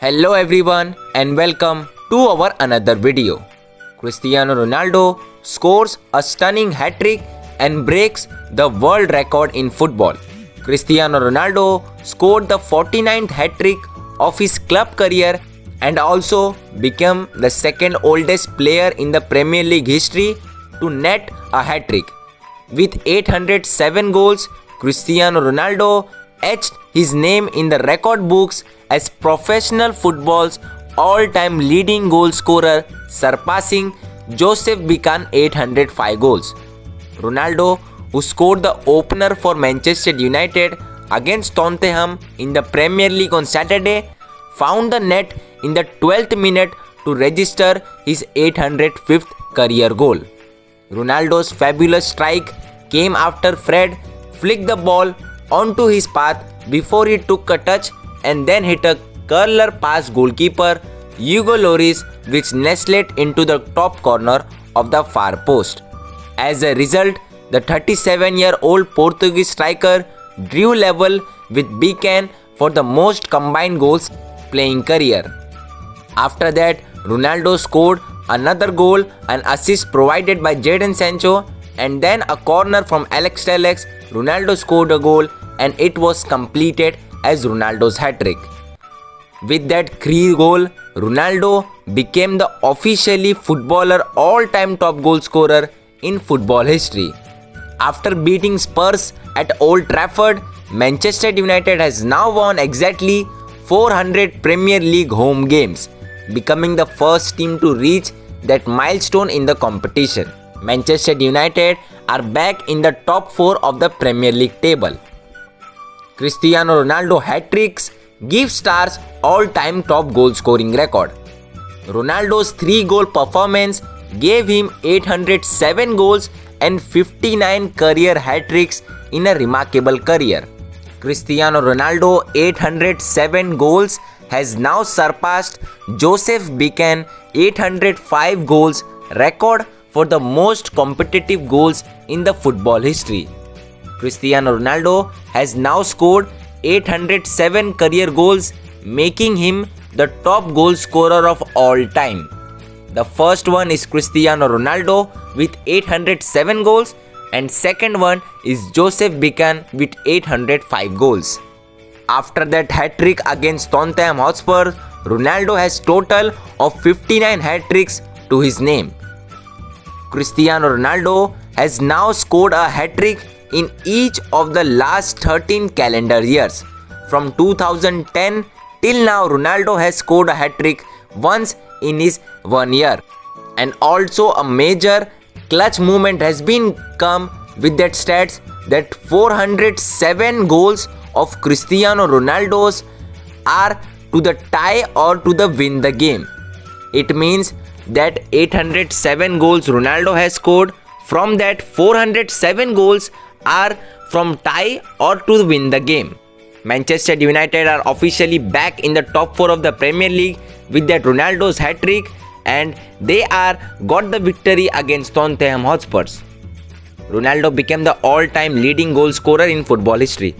Hello everyone and welcome to our another video. Cristiano Ronaldo scores a stunning hat-trick and breaks the world record in football. Cristiano Ronaldo scored the 49th hat-trick of his club career and also became the second oldest player in the Premier League history to net a hat-trick. With 807 goals, Cristiano Ronaldo etched his name in the record books as professional football's all-time leading goal scorer, surpassing Joseph Bican 805 goals. Ronaldo, who scored the opener for Manchester United against Tottenham in the Premier League on Saturday, found the net in the 12th minute to register his 805th career goal. Ronaldo's fabulous strike came after Fred flicked the ball onto his path before he took a touch and then hit a curler past goalkeeper Hugo Lloris, which nestled into the top corner of the far post. As a result, the 37-year-old Portuguese striker drew level with Bican for the most combined goals playing career. After that, Ronaldo scored another goal, an assist provided by Jadon Sancho, and then a corner from Alex Telles. Ronaldo scored a goal and it was completed as Ronaldo's hat-trick. With that goal, Ronaldo became the officially footballer all-time top goal scorer in football history. After beating Spurs at Old Trafford, Manchester United has now won exactly 400 Premier League home games, becoming the first team to reach that milestone in the competition. Manchester United are back in the top 4 of the Premier League table. Cristiano Ronaldo hat-tricks give stars all-time top goal-scoring record. Ronaldo's 3-goal performance gave him 807 goals and 59 career hat-tricks in a remarkable career. Cristiano Ronaldo 807 goals has now surpassed Joseph Bican 805 goals record for the most competitive goals in the football history. Cristiano Ronaldo has now scored 807 career goals, making him the top goal scorer of all time. The first one is Cristiano Ronaldo with 807 goals and second one is Joseph Bican with 805 goals. After that hat-trick against Tottenham Hotspur, Ronaldo has total of 59 hat-tricks to his name. Cristiano Ronaldo has now scored a hat-trick in each of the last 13 calendar years. From 2010 till now, Ronaldo has scored a hat-trick once in his 1 year. And also a major clutch moment has been come with that stats that 407 goals of Cristiano Ronaldo's are to the tie or to the win the game. It means that 807 goals Ronaldo has scored, from that 407 goals are from tie or to win the game. Manchester United are officially back in the top 4 of the Premier League with that Ronaldo's hat-trick, and they are got the victory against Tottenham Hotspurs. Ronaldo became the all-time leading goal scorer in football history.